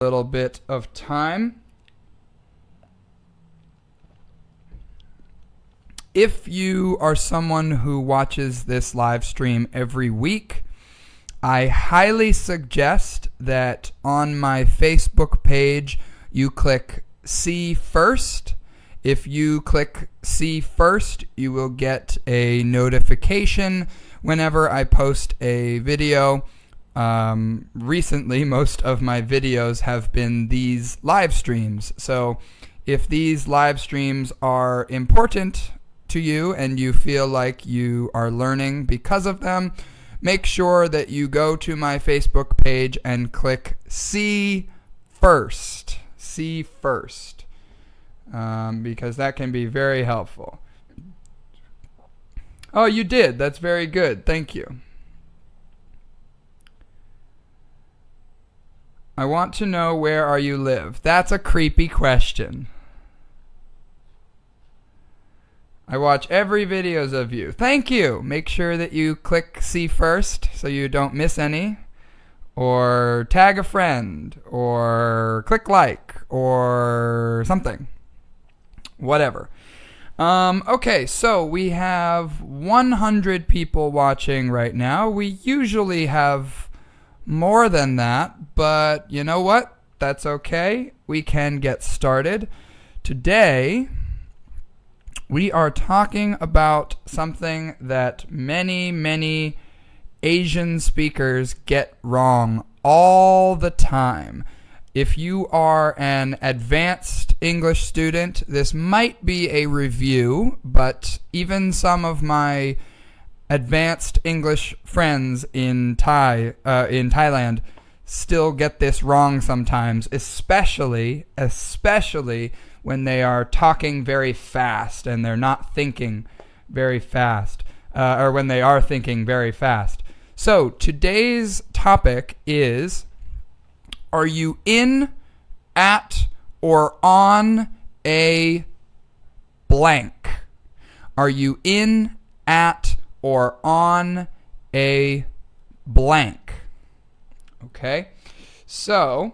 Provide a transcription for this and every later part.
Little bit of time. If you are someone who watches this live stream every week, I highly suggest that on my Facebook page you click See First. If you click See First, you will get a notification whenever I post a video. Recently, most of my videos have been these live streams. So if these live streams are important to you and you feel like you are learning because of them, make sure that you go to my Facebook page and click See First. See First. Because that can be very helpful. Oh, you did. That's very good. Thank you. I want to know where are you live. That's a creepy question. I watch every videos of you. Thank you. Make sure that you click See First so you don't miss any. Or tag a friend. Or click like. Or something. Whatever. Okay, so we have 100 people watching right now. We usually have more than that, but you know what? That's okay. We can get started. Today, we are talking about something that many Asian speakers get wrong all the time. If you are an advanced English student, this might be a review, but even some of my advanced English friends in Thailand still get this wrong sometimes, especially when they are talking very fast and they're not thinking very fast, or when they are thinking very fast. So today's topic is, are you in, at, or on a blank? Are you in, at, or on a blank? Okay, so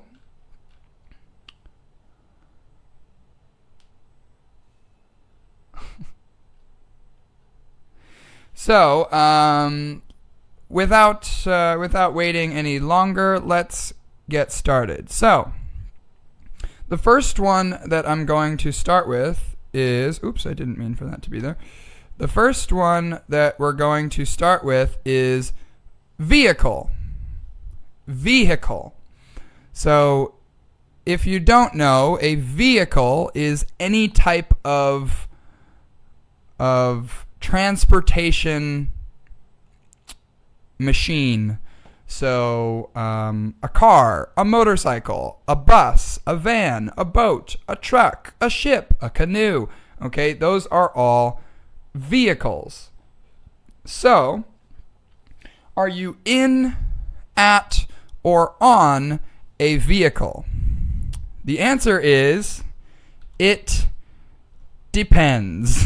without waiting any longer, let's get started. So the first one that I'm going to start with is, oops, I didn't mean for that to be there. The first one that we're going to start with is vehicle. Vehicle. So if you don't know, a vehicle is any type of transportation machine. So a car, a motorcycle, a bus, a van, a boat, a truck, a ship, a canoe. Okay, those are all vehicles. So, are you in, at, or on a vehicle? The answer is, it depends.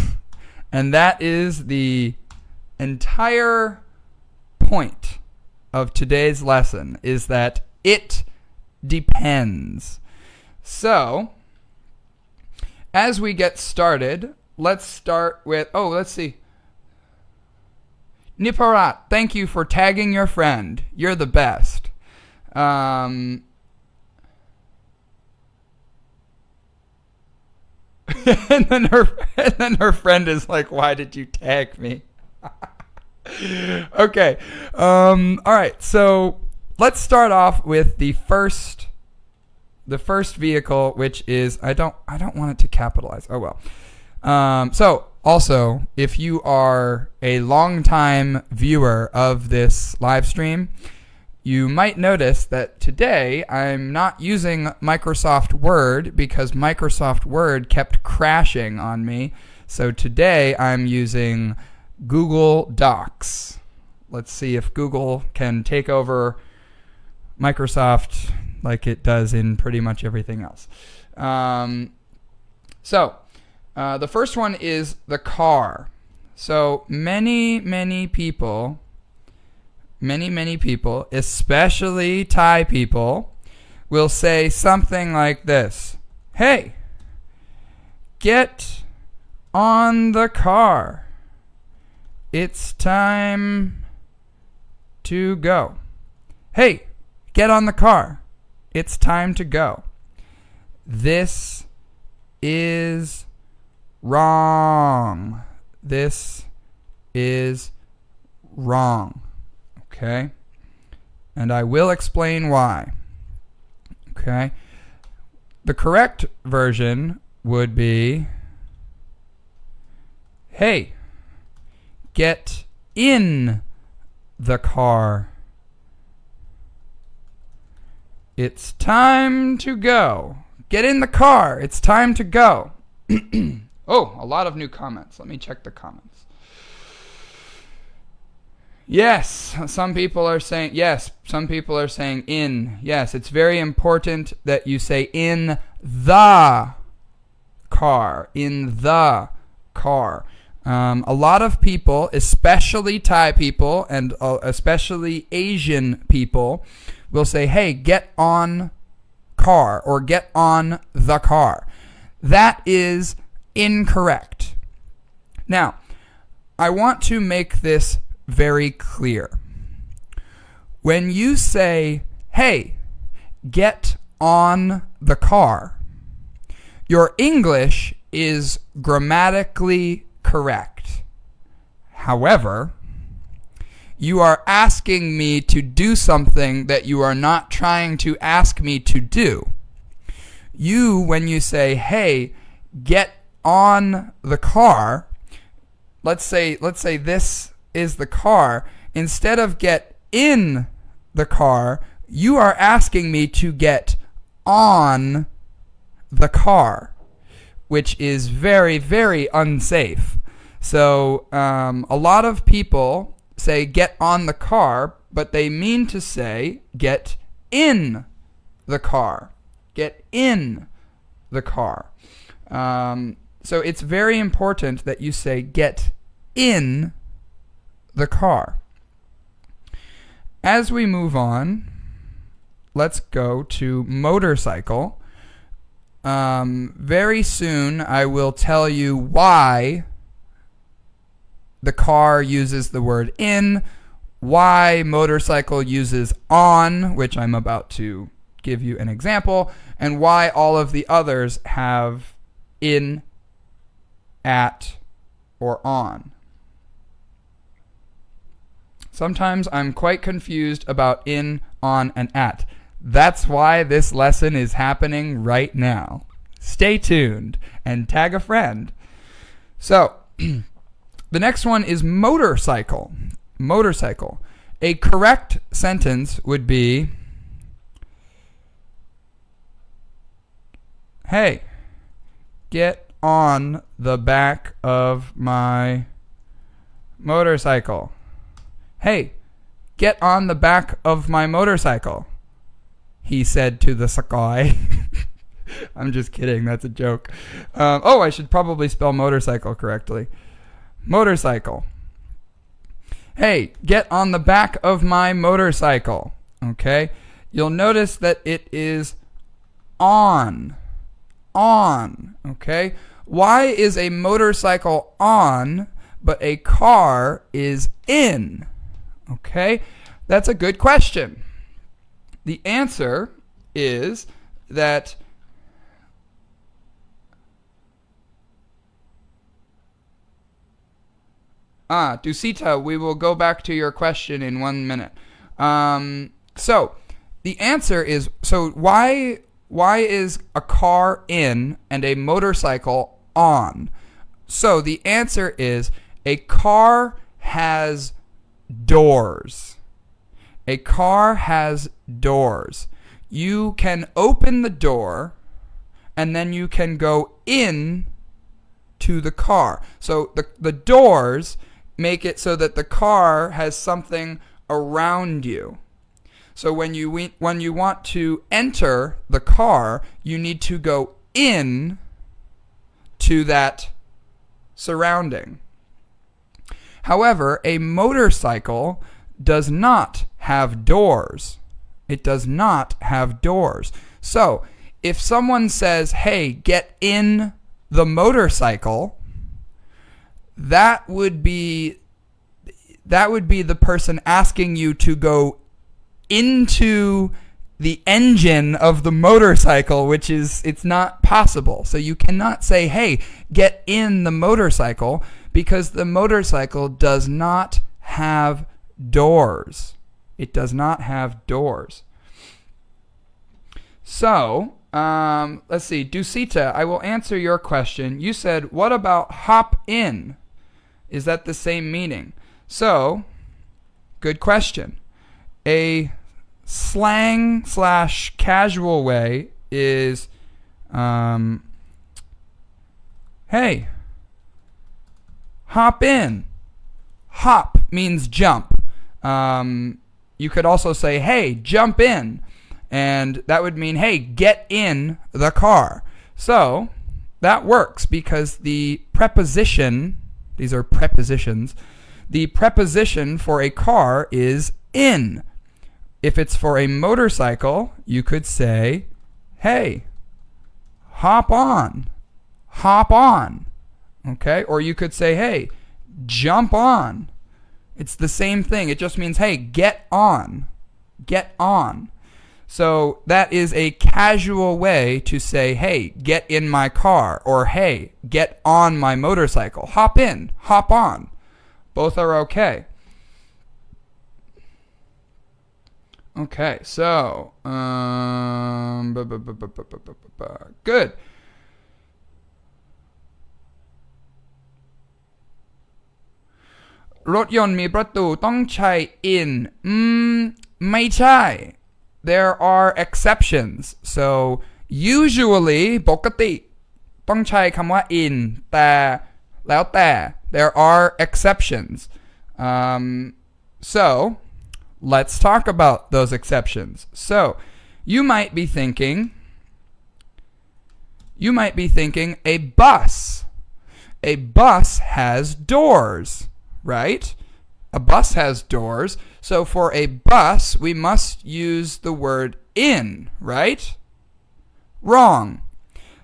And that is the entire point of today's lesson, is that it depends. So, as we get started, let's start with, let's see. Niparat, thank you for tagging your friend. You're the best. And then her friend is like, why did you tag me? Okay. All right. So let's start off with the first vehicle, which is, I don't want it to capitalize. Oh well. So also, if you are a longtime viewer of this live stream, you might notice that today I'm not using Microsoft Word because Microsoft Word kept crashing on me. So today I'm using Google Docs. Let's see if Google can take over Microsoft like it does in pretty much everything else. The first one is the car. So many people, especially Thai people, will say something like this. Hey, get on the car. It's time to go. Hey, get on the car. It's time to go. This is wrong. This is wrong. Okay? And I will explain why. Okay? The correct version would be, hey, get in the car. It's time to go. Get in the car. It's time to go. Oh, a lot of new comments. Let me check the comments. Yes, some people are saying yes. Some people are saying in. Yes, it's very important that you say in the car. In the car. A lot of people, especially Thai people and especially Asian people, will say, hey, get on car or get on the car. That is incorrect. Now, I want to make this very clear. When you say, hey, get on the car, your English is grammatically correct. However, you are asking me to do something that you are not trying to ask me to do. You, when you say, hey, get on the car, let's say this is the car, instead of get in the car, you are asking me to get on the car, which is very, very unsafe. So a lot of people say get on the car, but they mean to say get in the car. Get in the car. So it's very important that you say get in the car. As we move on, let's go to motorcycle. Very soon I will tell you why the car uses the word in, why motorcycle uses on, which I'm about to give you an example, and why all of the others have in, at, or on. Sometimes I'm quite confused about in, on, and at. That's why this lesson is happening right now. Stay tuned and tag a friend. So, the next one is motorcycle. Motorcycle. A correct sentence would be, hey, get on the back of my motorcycle. Hey, get on the back of my motorcycle, he said to the sky. I'm just kidding. That's a joke. I should probably spell motorcycle correctly. Motorcycle. Hey, get on the back of my motorcycle. Okay? You'll notice that it is on. On. Okay? Why is a motorcycle on, but a car is in? Okay? That's a good question. The answer is that Dusita, we will go back to your question in 1 minute. So the answer is, why is a car in and a motorcycle on? So the answer is a car has doors. A car has doors. You can open the door and then you can go in to the car. So the doors make it so that the car has something around you. So when you want to enter the car, you need to go in to that surrounding. However, a motorcycle does not have doors. It does not have doors. So, if someone says, hey, get in the motorcycle, that would be the person asking you to go into the engine of the motorcycle, which is, it's not possible. So you cannot say, hey, get in the motorcycle, because the motorcycle does not have doors. It does not have doors. So, let's see. Dusita, I will answer your question. You said, what about hop in? Is that the same meaning? So, good question. A slang / casual way is, hey, hop in. Hop means jump. You could also say, hey, jump in. And that would mean, hey, get in the car. So that works because the preposition, these are prepositions, the preposition for a car is in. If it's for a motorcycle, you could say, hey, hop on. Hop on. Okay? Or you could say, hey, jump on. It's the same thing. It just means, hey, get on. Get on. So that is a casual way to say, hey, get in my car, or hey, get on my motorcycle. Hop in, hop on. Both are okay. Okay, so, good. Rotยนต์มีประตูต้องใช้ in ไม่ใช่ There are exceptions. So usually ปกติต้องใช้คำว่า in แต่แล้วแต่ there are exceptions. So let's talk about those exceptions. So you might be thinking a bus. A bus has doors, right? A bus has doors. So for a bus, we must use the word in, right? Wrong.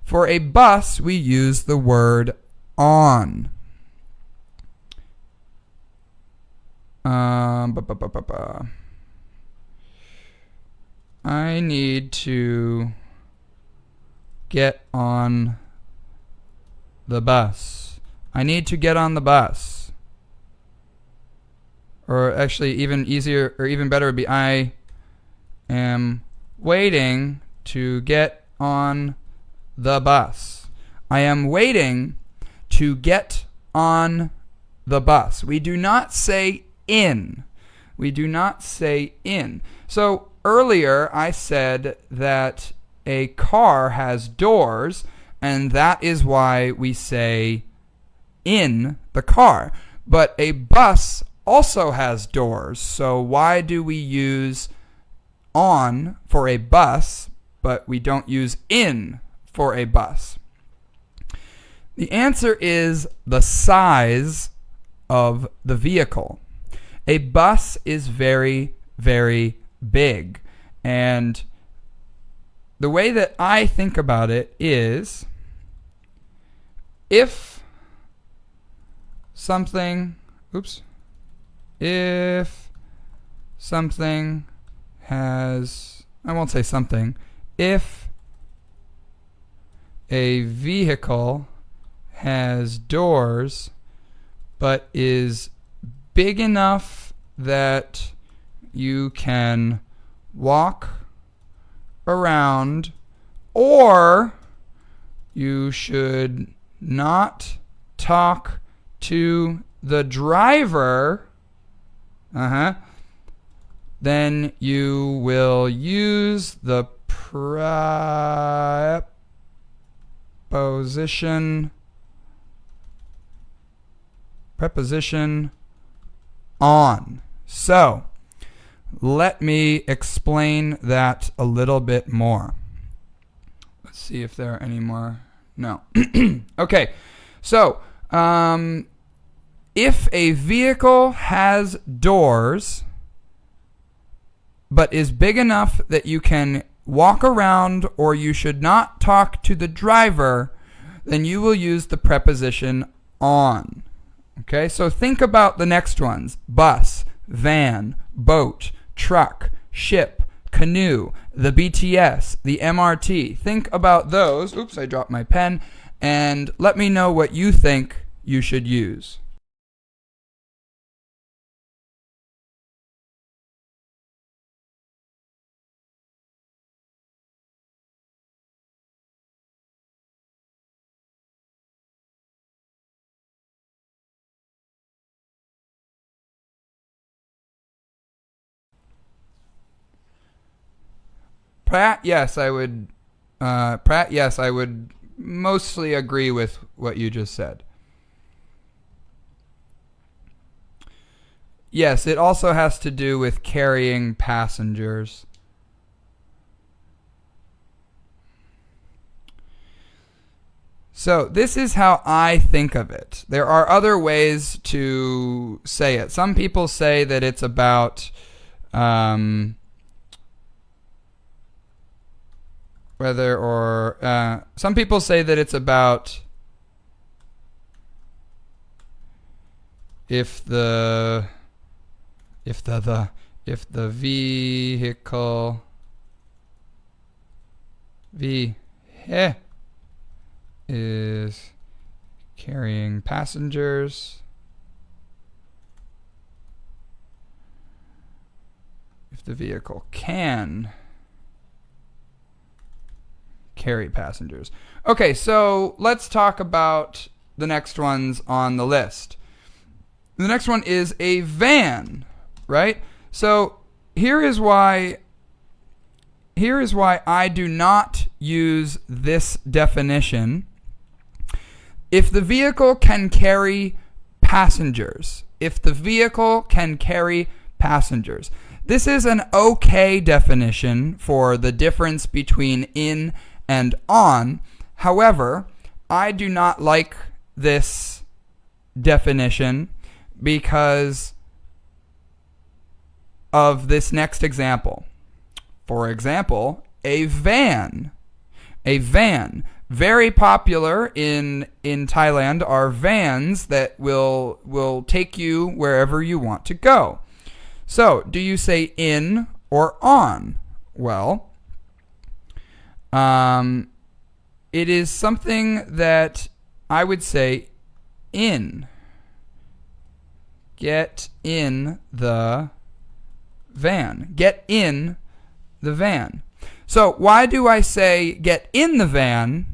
For a bus, we use the word on. I need to get on the bus. I need to get on the bus. Or actually, even easier or even better would be, I am waiting to get on the bus. I am waiting to get on the bus. We do not say in. We do not say in. So earlier I said that a car has doors, and that is why we say in the car. But a bus also has doors. So why do we use on for a bus, but we don't use in for a bus? The answer is the size of the vehicle. A bus is very, very big. And the way that I think about it is, if something has, I won't say something, if a vehicle has doors but is big enough that you can walk around, or you should not talk to the driver, then you will use the preposition on. So, let me explain that a little bit more. Let's see if there are any more. No. Okay. So, if a vehicle has doors, but is big enough that you can walk around or you should not talk to the driver, then you will use the preposition on. Okay, so think about the next ones: bus, van, boat, truck, ship, canoe, the BTS, the MRT. Think about those. Oops, I dropped my pen. And let me know what you think you should use. Pratt, yes, I would. Pratt, yes, I would mostly agree with what you just said. Yes, it also has to do with carrying passengers. So this is how I think of it. There are other ways to say it. Some people say that it's about some people say that it's about if the vehicle is carrying passengers, if the vehicle can carry passengers. Okay, so let's talk about the next ones on the list. The next one is a van, right? So here is why I do not use this definition. If the vehicle can carry passengers, if the vehicle can carry passengers. This is an okay definition for the difference between in and on. However, I do not like this definition because of this next example. For example, a van. A van. Very popular in Thailand are vans that will take you wherever you want to go. So, do you say in or on? Well, it is something that I would say in. Get in the van. Get in the van. So why do I say get in the van,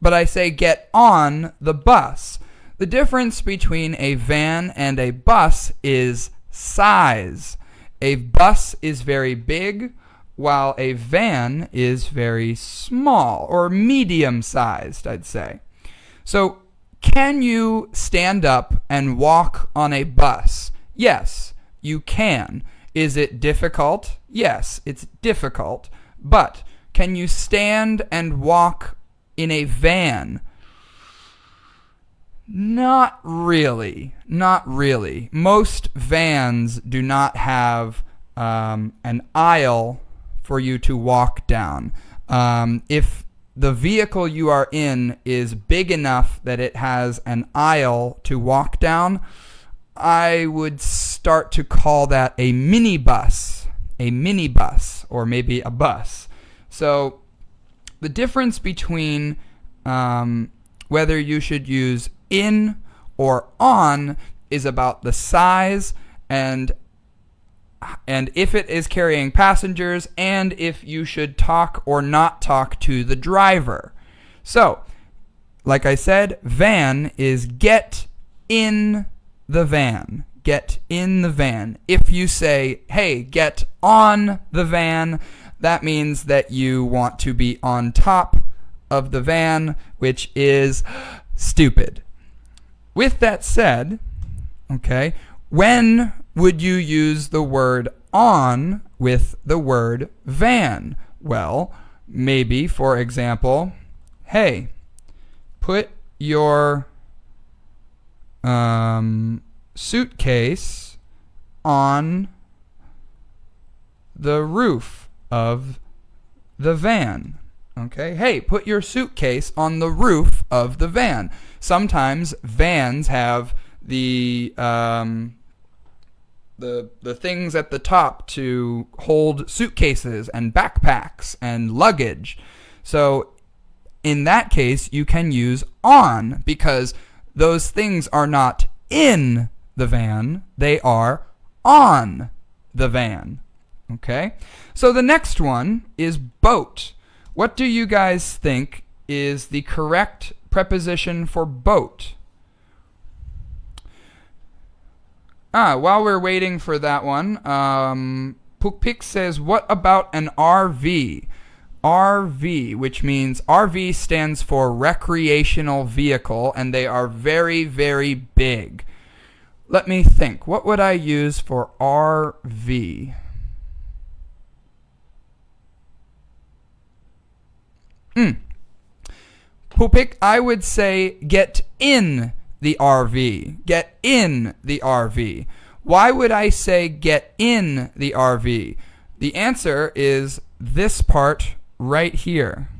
but I say get on the bus? The difference between a van and a bus is size. A bus is very big, while a van is very small, or medium-sized, I'd say. So, can you stand up and walk on a bus? Yes, you can. Is it difficult? Yes, it's difficult. But can you stand and walk in a van? Not really. Not really. Most vans do not have an aisle for you to walk down. If the vehicle you are in is big enough that it has an aisle to walk down, I would start to call that a minibus, or maybe a bus. So the difference between whether you should use in or on is about the size and if it is carrying passengers and if you should talk or not talk to the driver. So, like I said, van is get in the van. Get in the van. If you say, hey, get on the van, that means that you want to be on top of the van, which is stupid. With that said, okay, when would you use the word on with the word van? Well, maybe, for example, hey, put your suitcase on the roof of the van. Okay, hey, put your suitcase on the roof of the van. Sometimes vans have the things at the top to hold suitcases and backpacks and luggage. So in that case, you can use on, because those things are not in the van, they are on the van. Okay? So the next one is boat. What do you guys think is the correct preposition for boat? While we're waiting for that one, Pukpik says, what about an RV? RV, which means RV stands for recreational vehicle, and they are very, very big. Let me think. What would I use for RV? Pupik, I would say get in the RV. Get in the RV. Why would I say get in the RV? The answer is this part right here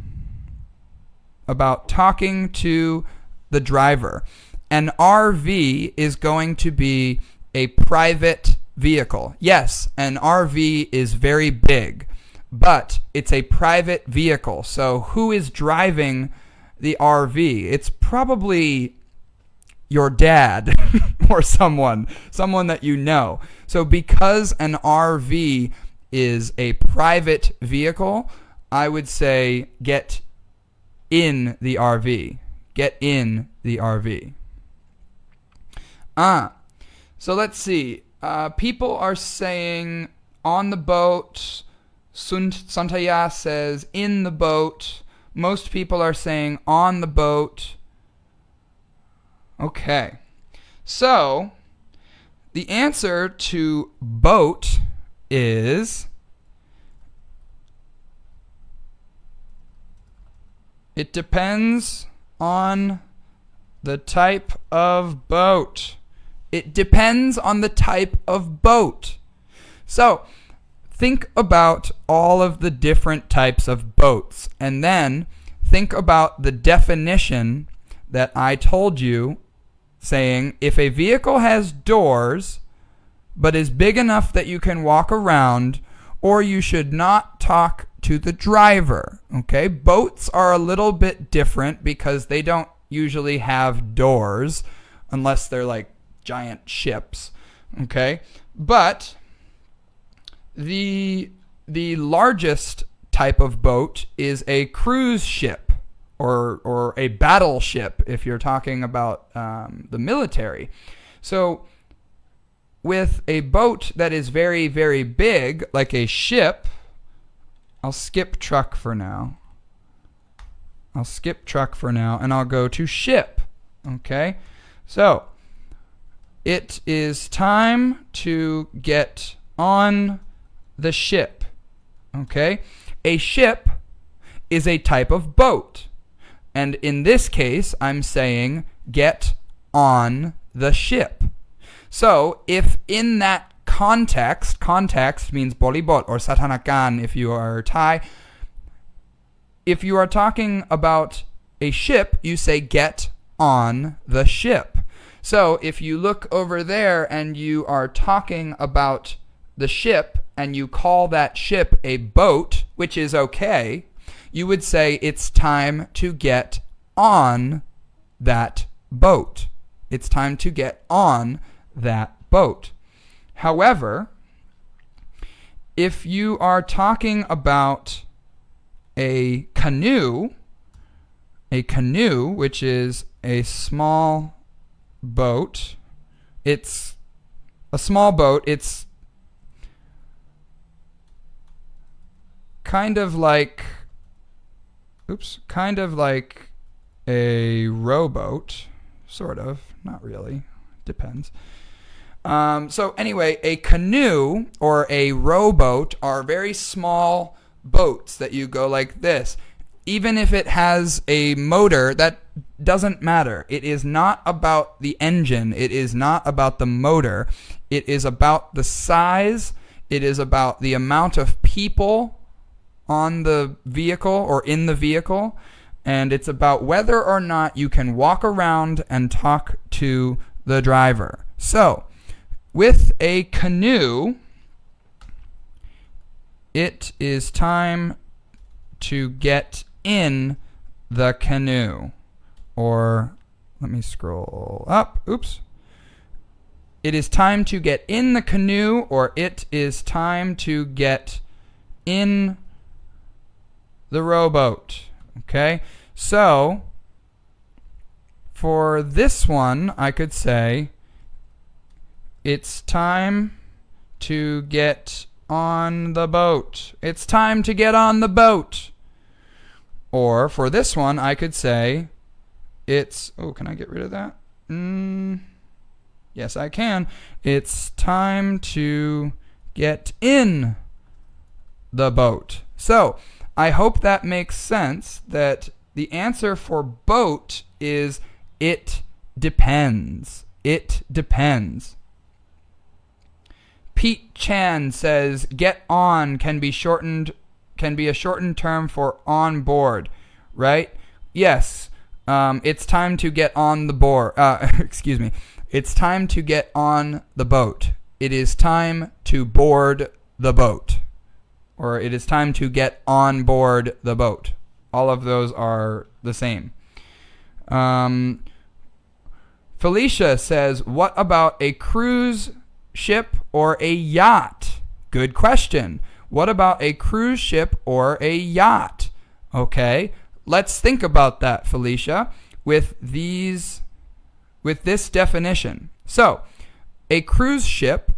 about talking to the driver. An RV is going to be a private vehicle. Yes, an RV is very big, but it's a private vehicle. So who is driving the RV? It's probably your dad or someone that you know. So because an RV is a private vehicle, I would say get in the RV. Get in the RV. So let's see. People are saying on the boat. Santaya says in the boat. Most people are saying on the boat. Okay. So the answer to boat is it depends on the type of boat. It depends on the type of boat. So think about all of the different types of boats, and then think about the definition that I told you, saying if a vehicle has doors but is big enough that you can walk around, or you should not talk to the driver. Okay? Boats are a little bit different because they don't usually have doors unless they're like giant ships. Okay? But the largest type of boat is a cruise ship or a battleship if you're talking about the military. So with a boat that is very, very big, like a ship, I'll skip truck for now. And I'll go to ship. Okay? So it is time to get on the ship. Okay? A ship is a type of boat. And in this case, I'm saying get on the ship. So if in that context means bolibot or satanakan if you are Thai, if you are talking about a ship, you say get on the ship. So if you look over there and you are talking about the ship and you call that ship a boat, which is okay, you would say it's time to get on that boat. It's time to get on that boat. However, if you are talking about a canoe, which is a small boat, it's a small boat, it's kind of like a rowboat, sort of, not really, depends. So anyway, a canoe or a rowboat are very small boats that you go like this. Even if it has a motor, that doesn't matter. It is not about the engine. It is not about the motor. It is about the size. It is about the amount of people on the vehicle or in the vehicle. And it's about whether or not you can walk around and talk to the driver. So, with a canoe, it is time to get in the canoe. Or, let me scroll up. Oops. It is time to get in the canoe, or it is time to get in the rowboat. Okay? So, for this one, I could say, it's time to get on the boat. It's time to get on the boat. Or, for this one, I could say, it's... Oh, can I get rid of that? Yes, I can. It's time to get in the boat. So, I hope that makes sense, that the answer for boat is it depends. It depends. Pete Chan says get on can be a shortened term for on board, right? Yes. It's time to get on the board. Excuse me. It's time to get on the boat. It is time to board the boat. Or it is time to get on board the boat. All of those are the same. Felicia says, what about a cruise ship or a yacht? Good question. What about a cruise ship or a yacht? Okay, let's think about that, Felicia, with this definition. So, a cruise ship,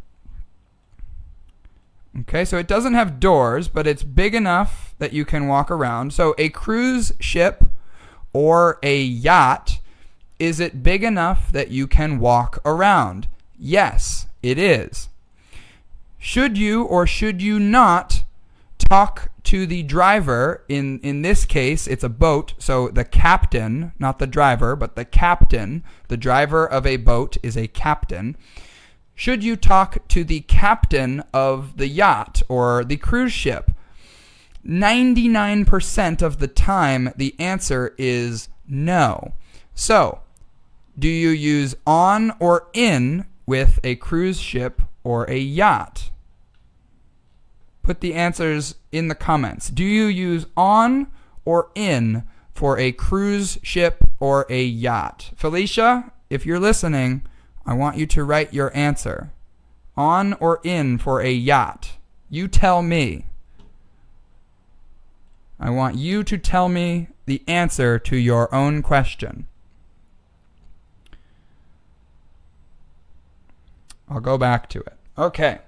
okay, so it doesn't have doors, but it's big enough that you can walk around. So a cruise ship or a yacht, is it big enough that you can walk around? Yes, it is. Should you or should you not talk to the driver? In this case, it's a boat, so the captain, not the driver, but the captain, the driver of a boat is a captain. Should you talk to the captain of the yacht or the cruise ship? 99% of the time, the answer is no. So, do you use on or in with a cruise ship or a yacht? Put the answers in the comments. Do you use on or in for a cruise ship or a yacht? Felicia, if you're listening, I want you to write your answer. On or in for a yacht? You tell me. I want you to tell me the answer to your own question. I'll go back to it. Okay.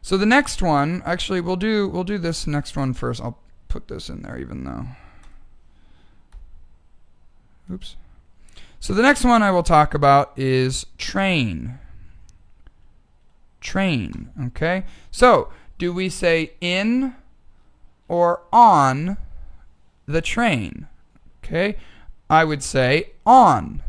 So the next one, actually we'll do this next one first. I'll put this in there even though. Oops. So the next one I will talk about is train. Train, okay? So, do we say in or on the train? Okay? I would say on.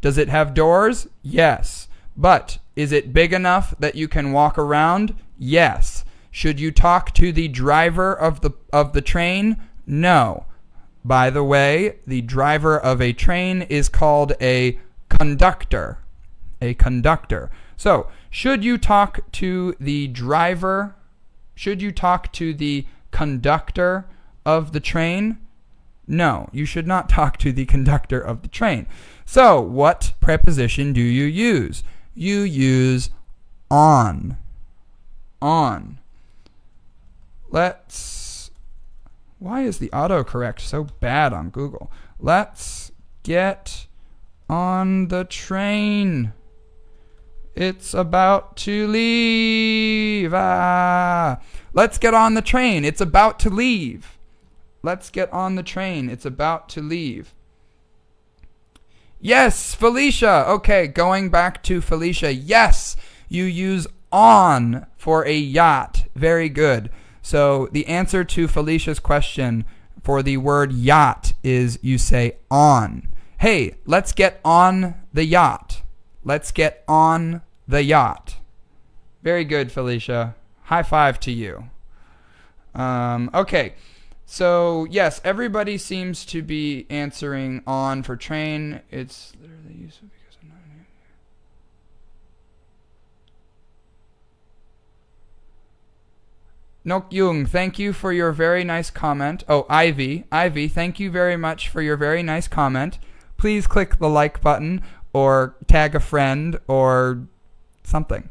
Does it have doors? Yes. But is it big enough that you can walk around? Yes. Should you talk to the driver of the train? No. By the way, the driver of a train is called a conductor. A conductor. So, should you talk to the driver? Should you talk to the conductor of the train? No, you should not talk to the conductor of the train. So, what preposition do you use? You use on. On. Why is the autocorrect so bad on Google? Let's get on the train. It's about to leave. Let's get on the train. It's about to leave. Let's get on the train. It's about to leave. Yes, Felicia. Okay, going back to Felicia. Yes, you use on for a yacht. Very good. So the answer to Felicia's question for the word yacht is you say on. Hey, let's get on the yacht. Let's get on the yacht. Very good, Felicia. High five to you. Okay. So, yes, everybody seems to be answering on for train. It's literally useful because I'm not here. Nok Jung, thank you for your very nice comment. Oh, Ivy, thank you very much for your very nice comment. Please click the like button or tag a friend or something.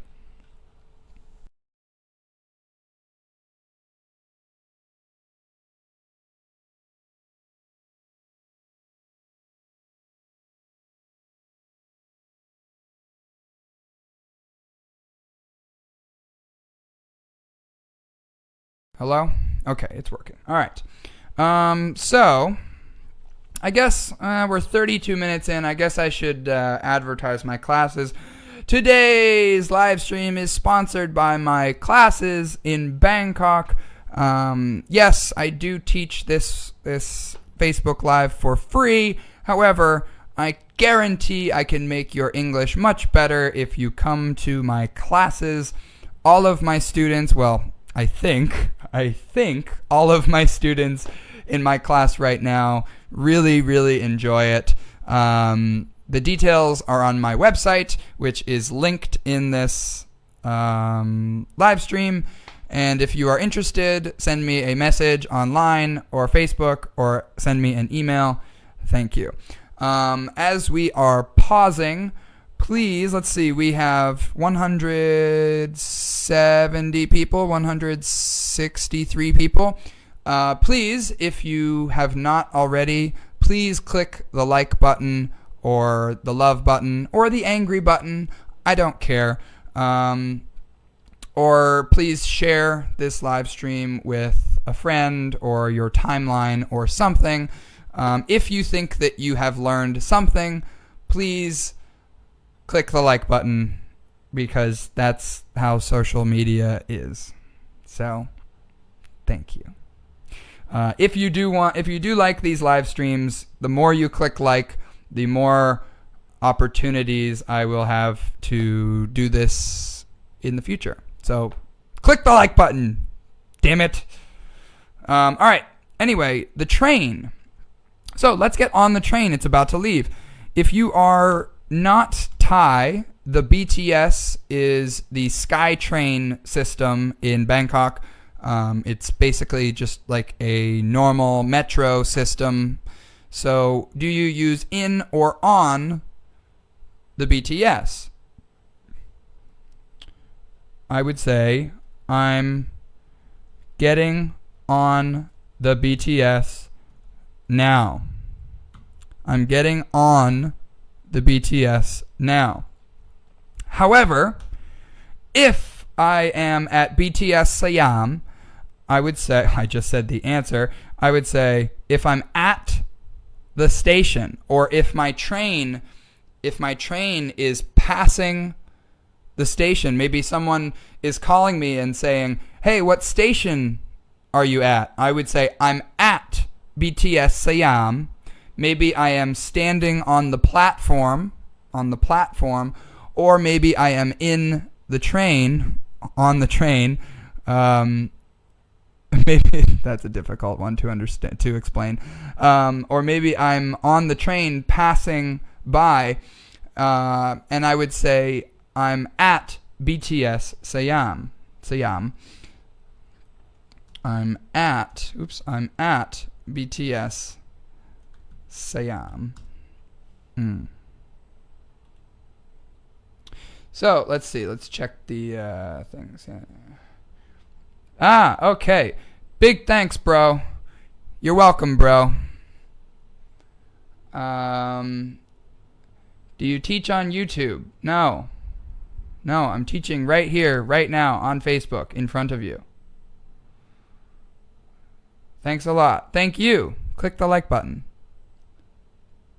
Hello? Okay, it's working. All right. So I guess we're 32 minutes in. I guess I should advertise my classes. Today's live stream is sponsored by my classes in Bangkok. Yes, I do teach this Facebook Live for free. However, I guarantee I can make your English much better if you come to my classes. All of my students, well, I think all of my students in my class right now really, really enjoy it. The details are on my website, which is linked in this live stream. And if you are interested, send me a message online or Facebook or send me an email. Thank you. As we are pausing, please, let's see, we have 170 people, 163 people. Please, if you have not already, please click the like button or the love button or the angry button. I don't care. Or please share this live stream with a friend or your timeline or something. If you think that you have learned something, please click the like button because that's how social media is. So, thank you. If you do like these live streams, the more you click like, the more opportunities I will have to do this in the future. So, click the like button. Damn it. All right. Anyway, the train. So, let's get on the train. It's about to leave. If you are not Thai, the BTS is the SkyTrain system in Bangkok. It's basically just like a normal metro system. So, do you use in or on the BTS? I would say I'm getting on the BTS now. I'm getting on the BTS now. However, if I am at BTS Siam, I would say, I just said the answer, I would say if I'm at the station or if my train is passing the station, maybe someone is calling me and saying, "Hey, what station are you at?" I would say I'm at BTS Siam. Maybe I am standing on the platform, or maybe I am in the train, on the train. Maybe that's a difficult one to understand, to explain. Or maybe I'm on the train passing by, and I would say I'm at BTS Siam. I'm at BTS Siam. So, let's see. Let's check the things. Okay. Big thanks, bro. You're welcome, bro. Do you teach on YouTube? No, I'm teaching right here, right now, on Facebook, in front of you. Thanks a lot. Thank you. Click the like button.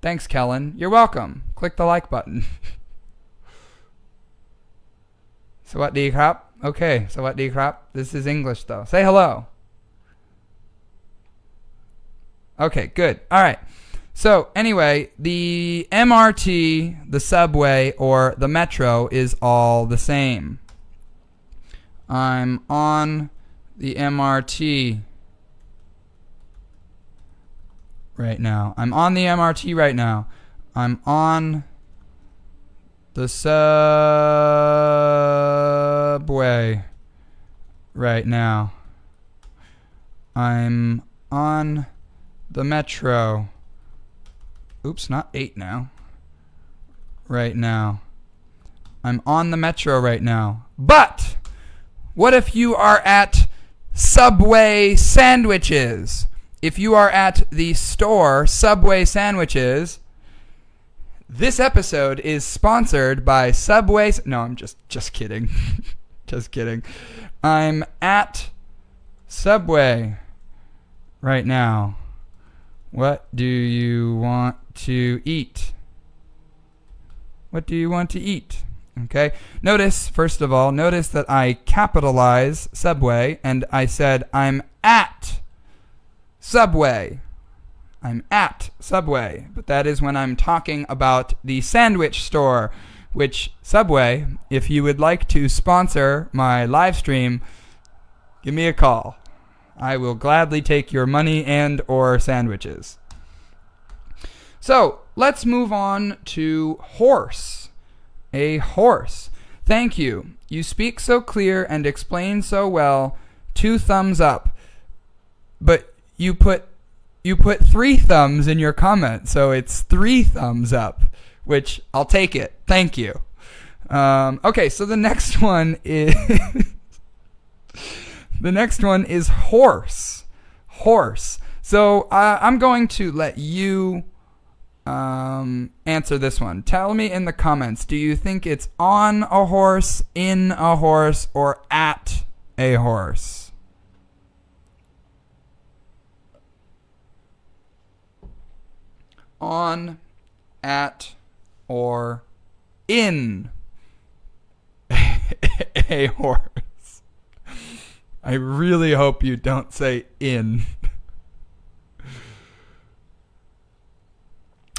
Thanks, Kellen. You're welcome. Click the like button. Sawadee krap. Okay, sawadee krap. This is English, though. Say hello. Okay, good. All right. So, anyway, the MRT, the subway, or the metro is all the same. I'm on the MRT right now. I'm on the MRT right now. I'm on the subway right now. I'm on the metro. Oops, not 8 now. Right now. I'm on the metro right now. But what if you are at Subway Sandwiches? If you are at the store Subway Sandwiches, this episode is sponsored by Subway. No, I'm just kidding. Just kidding. I'm at Subway right now. What do you want to eat? What do you want to eat? Okay. Notice, first of all, notice that I capitalize Subway and I said I'm at Subway. I'm at Subway. But that is when I'm talking about the sandwich store, which Subway, if you would like to sponsor my live stream, give me a call. I will gladly take your money and or sandwiches. So, let's move on to horse. A horse. Thank you. You speak so clear and explain so well. 2 thumbs up. But you put 3 thumbs in your comment, so it's 3 thumbs up, which I'll take it. Thank you. Okay, so the next one is horse. Horse. So I'm going to let you answer this one. Tell me in the comments, do you think it's on a horse, in a horse, or at a horse? On, at, or in a horse. I really hope you don't say in.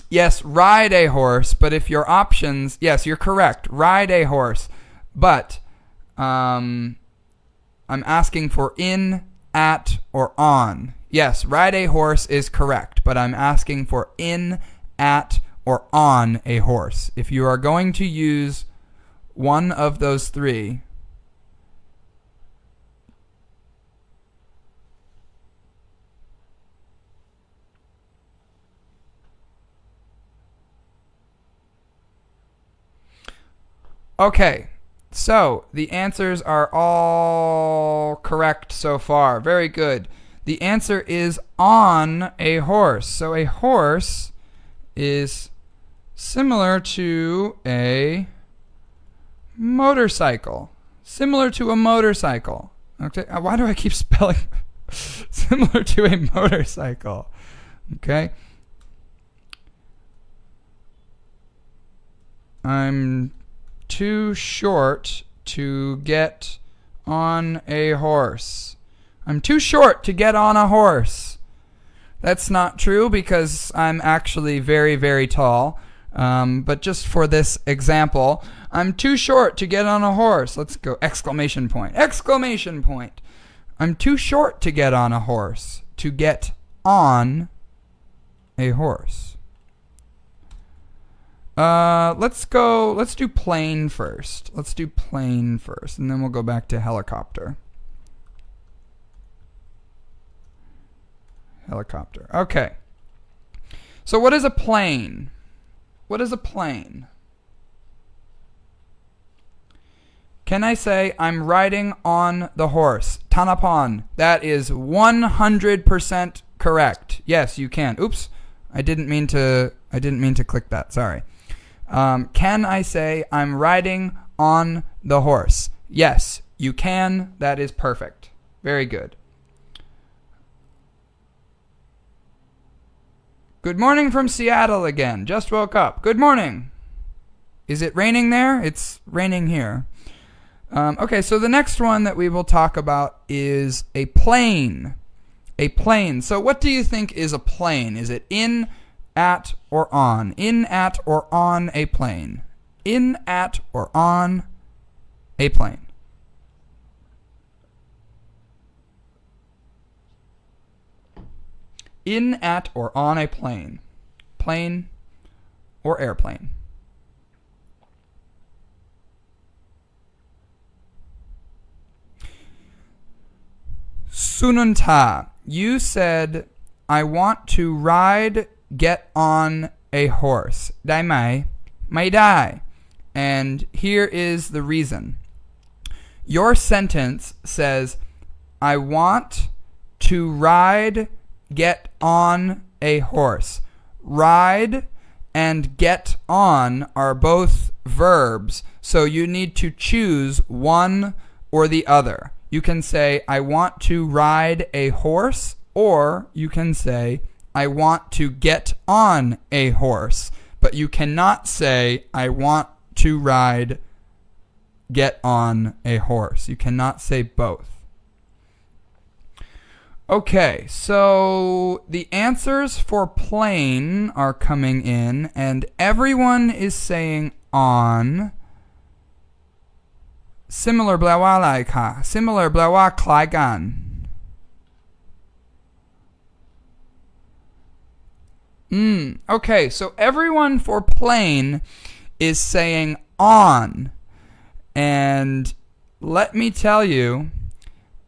Yes, ride a horse, but if your options, yes, you're correct. Ride a horse. But I'm asking for in, at, or on. Yes, ride a horse is correct, but I'm asking for in, at, or on a horse. If you are going to use one of those 3, okay, so the answers are all correct so far. Very good. The answer is on a horse. So a horse is similar to a motorcycle. Similar to a motorcycle. Okay, why do I keep spelling similar to a motorcycle? Okay. I'm too short to get on a horse. I'm too short to get on a horse. That's not true because I'm actually very, very tall. But just for this example, I'm too short to get on a horse. Let's go! Exclamation point! Exclamation point! I'm too short to get on a horse. To get on a horse. Let's do plane first. Let's do plane first, and then we'll go back to helicopter. Helicopter. Okay. So what is a plane? What is a plane? Can I say I'm riding on the horse? Tanapan. That is 100% correct. Yes, you can. Oops. I didn't mean to click that. Sorry. Can I say I'm riding on the horse? Yes, you can. That is perfect. Very good. Good morning from Seattle again. Just woke up. Good morning. Is it raining there? It's raining here. Okay, so the next one that we will talk about is a plane. A plane. So what do you think is a plane? Is it in, at, or on? In, at, or on a plane? In, at, or on a plane? In, at, or on a plane. Plane or airplane. Sununta, you said, I want to ride, get on a horse. Dai mai? Mai dai. And here is the reason. Your sentence says, I want to ride, get on a horse. Ride and get on are both verbs, so you need to choose one or the other. You can say, I want to ride a horse, or you can say, I want to get on a horse. But you cannot say, I want to ride, get on a horse. You cannot say both. Okay, so the answers for plane are coming in, and everyone is saying on. Similar แปลว่าอะไรคะ Similar แปลว่าคล้ายกัน Okay, so everyone for plane is saying on. And let me tell you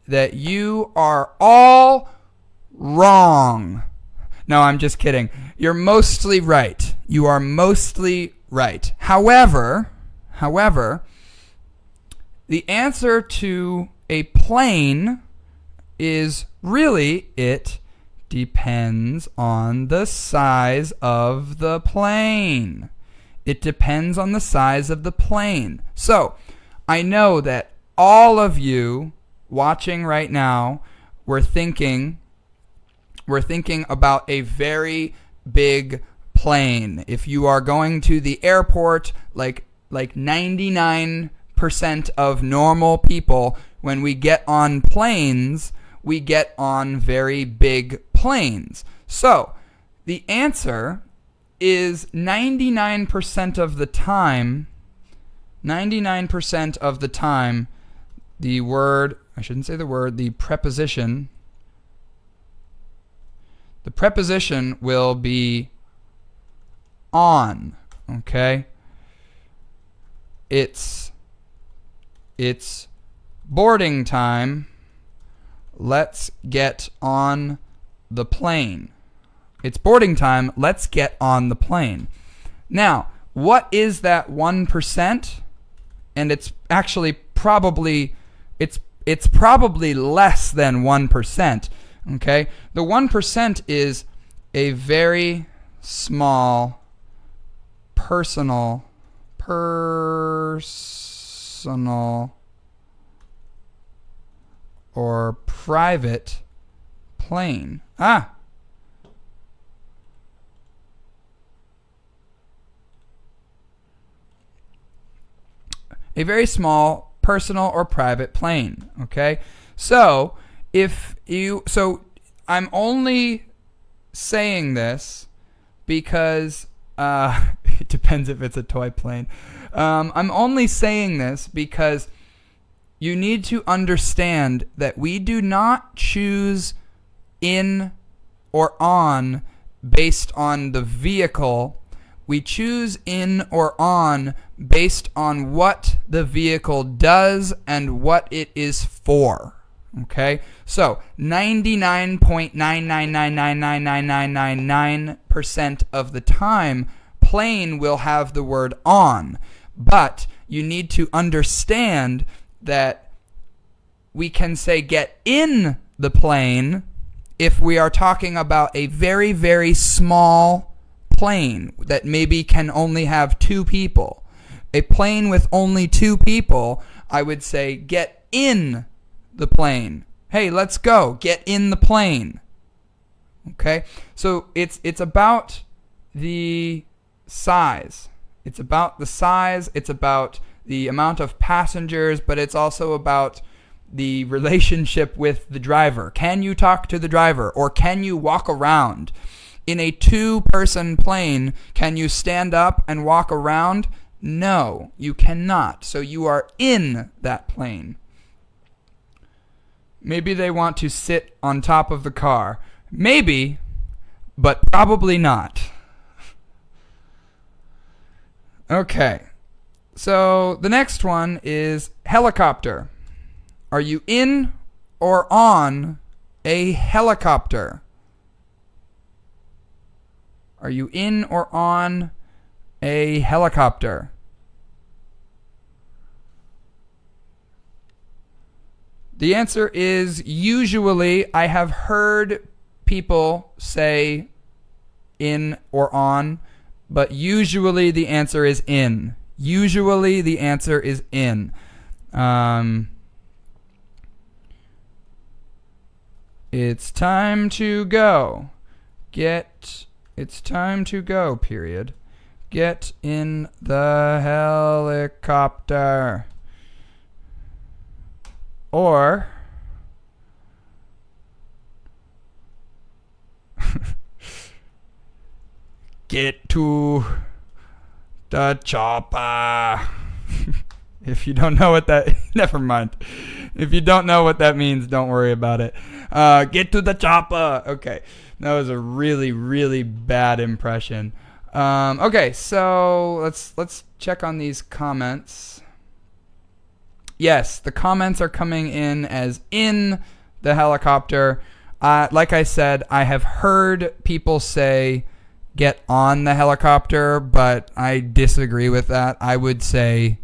that you are all wrong. No, I'm just kidding. You're mostly right. You are mostly right. However, the answer to a plane is really it depends on the size of the plane. It depends on the size of the plane. So, I know that all of you watching right now were thinking about a very big plane. If you are going to the airport, like 99% of normal people, when we get on planes, we get on very big planes. So, the answer is 99% of the time, the word, I shouldn't say the word, the preposition will be on, okay? It's boarding time. Let's get on the plane. It's boarding time. Let's get on the plane. Now, what is that 1%? And it's actually probably less than 1%. Okay? The 1% is a very small personal or private plane. A very small personal or private plane. Okay? So, I'm only saying this because it depends if it's a toy plane. I'm only saying this because you need to understand that we do not choose in or on based on the vehicle. We choose in or on based on what the vehicle does and what it is for. Okay? So, 99.999999999% of the time, plane will have the word on. But you need to understand that we can say get in the plane if we are talking about a very, very small plane that maybe can only have 2 people. A plane with only 2 people, I would say get in the plane. Hey, let's go. Get in the plane. Okay? So it's about the size. It's about the size. It's about the amount of passengers, but it's also about the relationship with the driver. Can you talk to the driver, or can you walk around? In a 2-person plane, can you stand up and walk around? No, you cannot. So you are in that plane. Maybe they want to sit on top of the car. Maybe, but probably not. Okay. So the next one is helicopter. Are you in or on a helicopter? Are you in or on a helicopter? The answer is usually. I have heard people say in or on, but usually the answer is in. Usually the answer is in. It's time to go. It's time to go, period. Get in the helicopter. Or get to the chopper. If you don't know what that never mind. If you don't know what that means, don't worry about it. Get to the chopper. Okay. That was a really, really bad impression. Okay, so let's check on these comments. Yes, the comments are coming in as in the helicopter. Like I said, I have heard people say get on the helicopter, but I disagree with that. I would say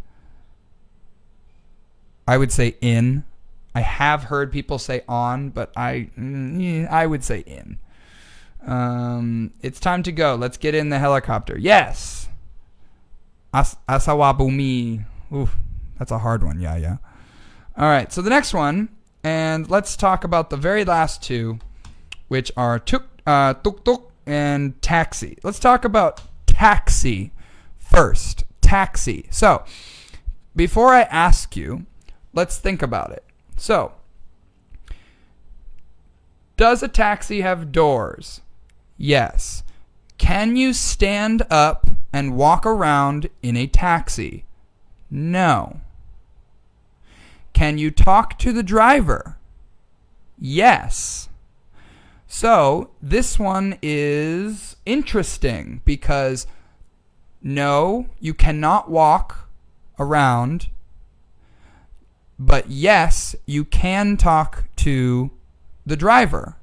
in. I have heard people say on, but I would say in. It's time to go. Let's get in the helicopter. Yes. Asawabumi. Ooh, that's a hard one. Yeah. All right. So the next one, and let's talk about the very last two, which are tuk-tuk and taxi. Let's talk about taxi first. Taxi. So before I ask you, let's think about it. So, does a taxi have doors? Yes. Can you stand up and walk around in a taxi? No. Can you talk to the driver? Yes. So, this one is interesting because no, you cannot walk around, but yes, you can talk to the driver.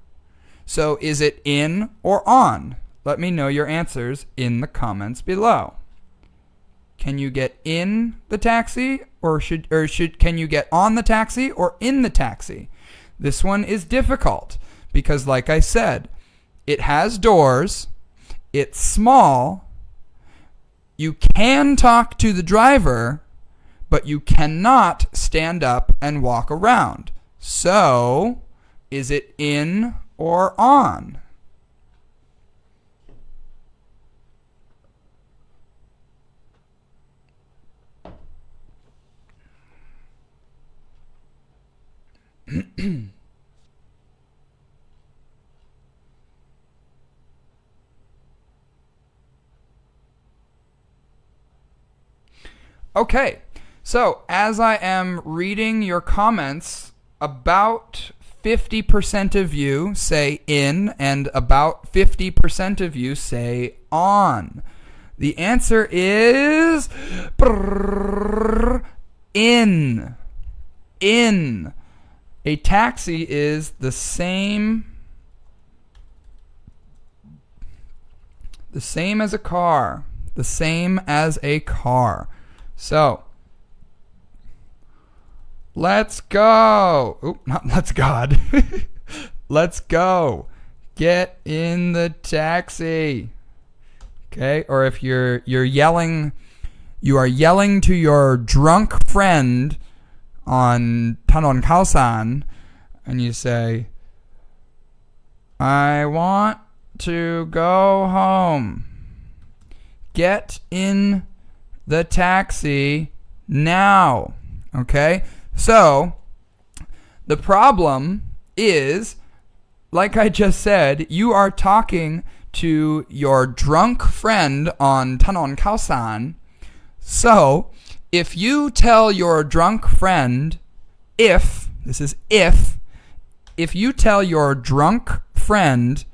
So is it in or on? Let me know your answers in the comments below. Can you get in the taxi or can you get on the taxi or in the taxi? This one is difficult because like I said, it has doors, it's small, you can talk to the driver, but you cannot stand up and walk around. So, is it in or on? Okay. So, as I am reading your comments, about 50% of you say in and about 50% of you say on. The answer is in. In. A taxi is the same as a car. The same as a car. So, let's go. Oop, not let's God. Let's go. Get in the taxi. Okay? Or if you're yelling, you are yelling to your drunk friend on Tanon Kaosan, and you say, I want to go home. Get in the taxi now. Okay? So, the problem is, like I just said, you are talking to your drunk friend on Tanon Kaosan. So, if you tell your drunk friend, if you tell your drunk friend,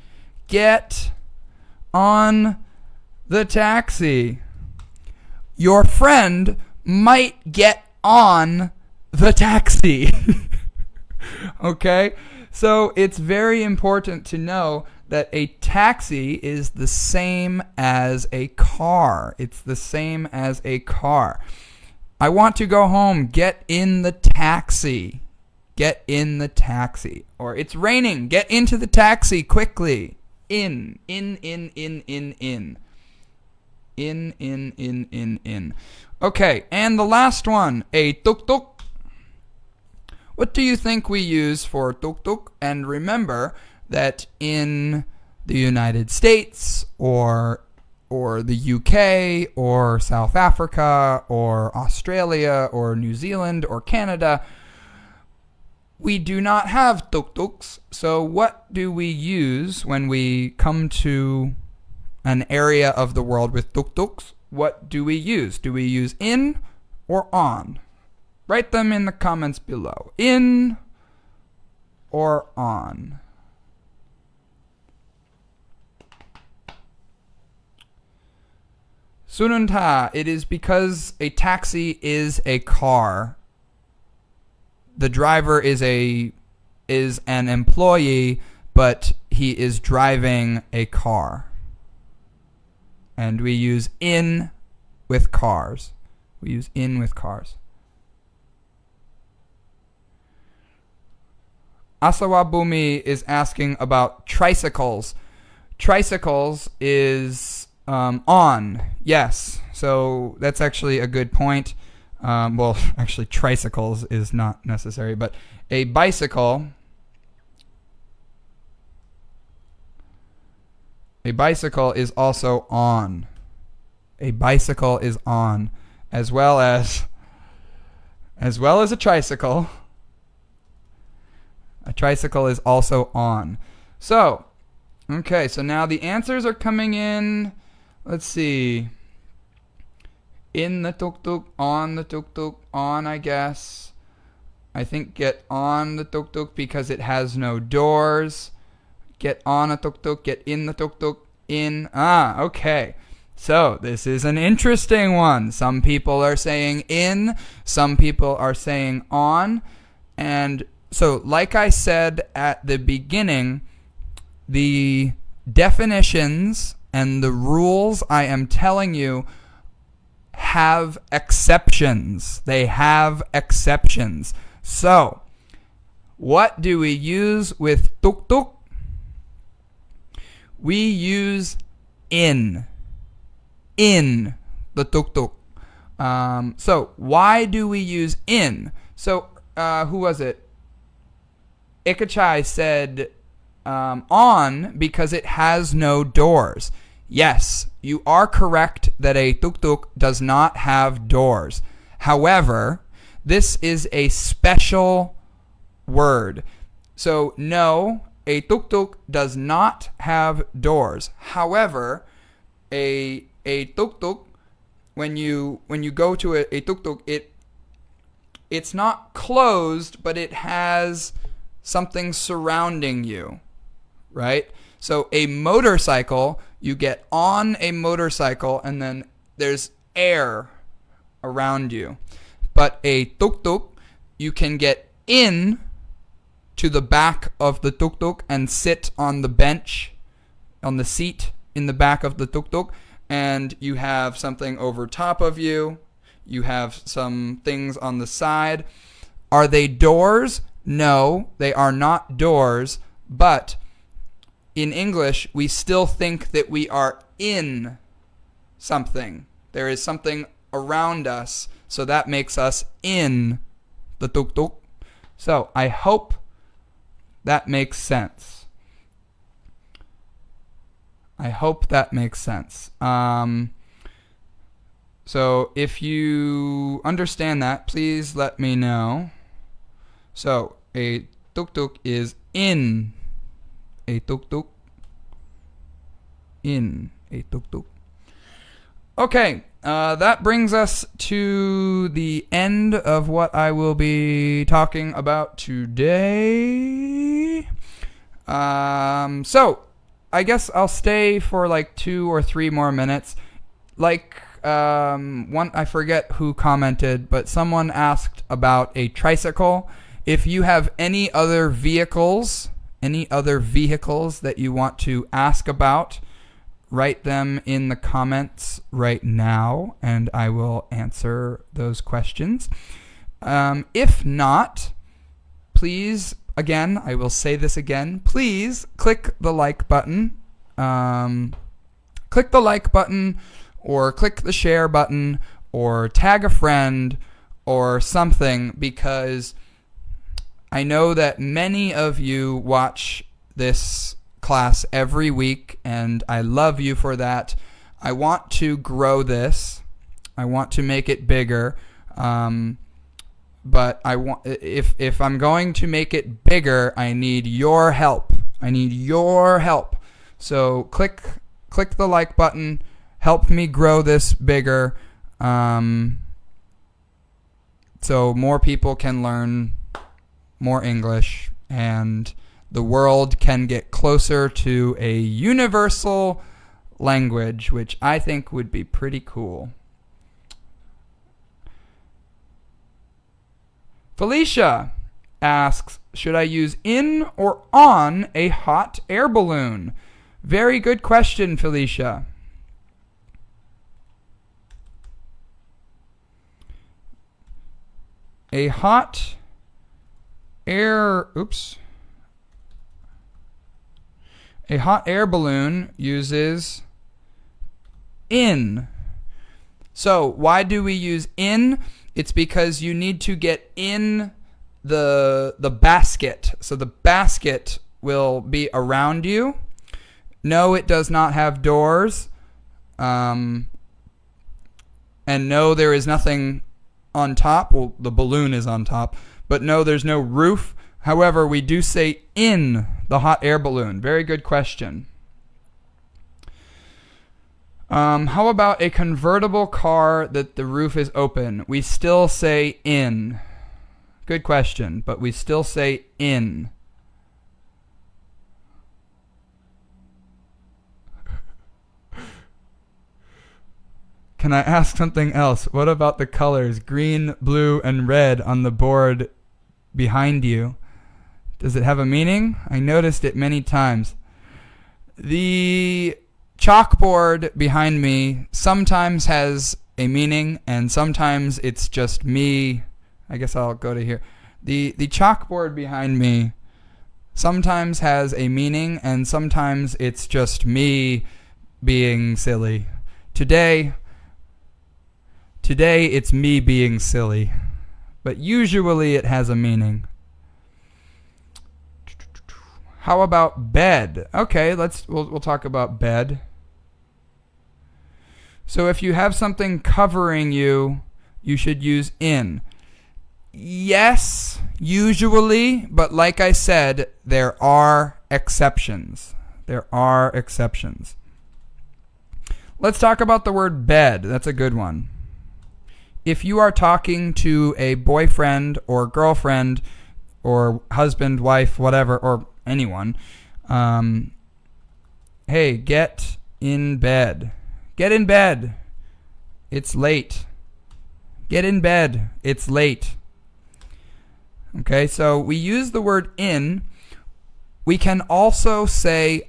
get on the taxi. Your friend might get on the taxi. Okay? So it's very important to know that a taxi is the same as a car. It's the same as a car. I want to go home. Get in the taxi. Get in the taxi. Or it's raining. Get into the taxi quickly. In. Okay, and the last one, a tuk-tuk. What do you think we use for tuk-tuk? And remember that in the United States or the UK or South Africa or Australia or New Zealand or Canada, we do not have tuk-tuks. So what do we use when we come to an area of the world with tuk-tuks? What do we use? Do we use in or on? Write them in the comments below. In or on? Sununta, it is because a taxi is a car. The driver is an employee, but he is driving a car. And we use in with cars. We use in with cars. Asawabumi is asking about tricycles. Tricycles is on. Yes. So that's actually a good point. Well, actually, tricycles is not necessary, but a bicycle. A bicycle is also on. A bicycle is on, as well as a tricycle. A tricycle is also on. So, okay, so now the answers are coming in. Let's see. In the tuk-tuk, on the tuk-tuk, on, I guess. I think get on the tuk-tuk because it has no doors. Get on a tuk-tuk, get in the tuk-tuk, in. Ah, okay. So, this is an interesting one. Some people are saying in, some people are saying on, and so, like I said at the beginning, the definitions and the rules I am telling you have exceptions. They have exceptions. So, what do we use with tuk-tuk? We use in the tuk-tuk. So, why do we use in? So, who was it? Ikachai said on because it has no doors. Yes, you are correct that a tuk-tuk does not have doors. However, this is a special word. So, no, a tuk-tuk does not have doors. However, a tuk-tuk, when you go to a tuk-tuk, it's not closed, but it has something surrounding you, right? So a motorcycle, you get on a motorcycle and then there's air around you. But a tuk-tuk, you can get in to the back of the tuk-tuk and sit on the bench, on the seat in the back of the tuk-tuk, and you have something over top of you. You have some things on the side. Are they doors? No, they are not doors, but in English, we still think that we are in something. There is something around us, so that makes us in the tuk-tuk. So, I hope that makes sense. I hope that makes sense. So, if you understand that, please let me know. So, a tuk-tuk is in a tuk-tuk. In a tuk-tuk. Okay, that brings us to the end of what I will be talking about today. So, I guess I'll stay for like 2 or 3 more minutes. Like one, I forget who commented, but someone asked about a tricycle. If you have any other vehicles that you want to ask about, write them in the comments right now, and I will answer those questions. If not, please, again, I will say this again, please click the like button. Click the like button, or click the share button, or tag a friend, or something, because I know that many of you watch this class every week, and I love you for that. I want to grow this. I want to make it bigger. But if I'm going to make it bigger, I need your help. I need your help. So click the like button. Help me grow this bigger, so more people can learn more English, and the world can get closer to a universal language, which I think would be pretty cool. Felicia asks, should I use in or on a hot air balloon? Very good question, Felicia. A hot air balloon uses in. So why do we use in? It's because you need to get in the basket. So the basket will be around you. No, it does not have doors. And no, there is nothing on top. Well, the balloon is on top. But no, there's no roof. However, we do say in the hot air balloon. Very good question. How about a convertible car that the roof is open? We still say in. Good question, but we still say in. Can I ask something else? What about the colors green, blue, and red on the board behind you? Does it have a meaning? I noticed it many times. The chalkboard behind me sometimes has a meaning, and sometimes it's just me. I guess I'll go to here. The chalkboard behind me sometimes has a meaning, and sometimes it's just me being silly. Today it's me being silly, but usually it has a meaning. How about bed? Okay, we'll talk about bed. So if you have something covering you, you should use in. Yes, usually, but like I said, there are exceptions. There are exceptions. Let's talk about the word bed. That's a good one. If you are talking to a boyfriend or girlfriend or husband, wife, whatever, or anyone, hey, get in bed. Get in bed. It's late. Get in bed. It's late. Okay, so we use the word in. We can also say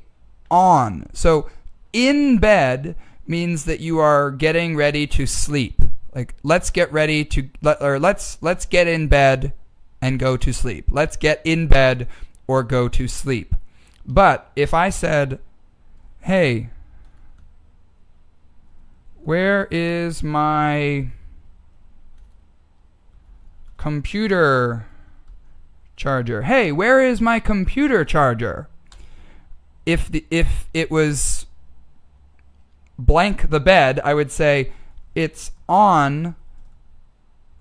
on. So in bed means that you are getting ready to sleep. Like, let's get ready to, let's get in bed and go to sleep. Let's get in bed or go to sleep. But if I said, hey, where is my computer charger? Hey, where is my computer charger? If it was blank the bed, I would say it's on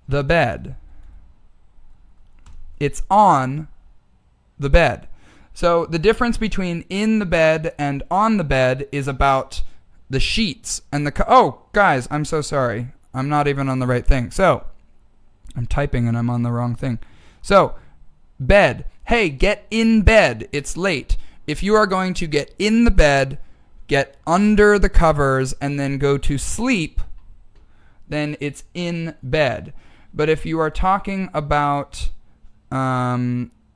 the bed. It's on the bed. So the difference between in the bed and on the bed is about the sheets and the oh, guys, I'm so sorry. I'm not even on the right thing. So I'm typing and I'm on the wrong thing. So bed. Hey, get in bed. It's late. if you are going to get in the bed, get under the covers, and then go to sleep, then it's in bed. But if you are talking about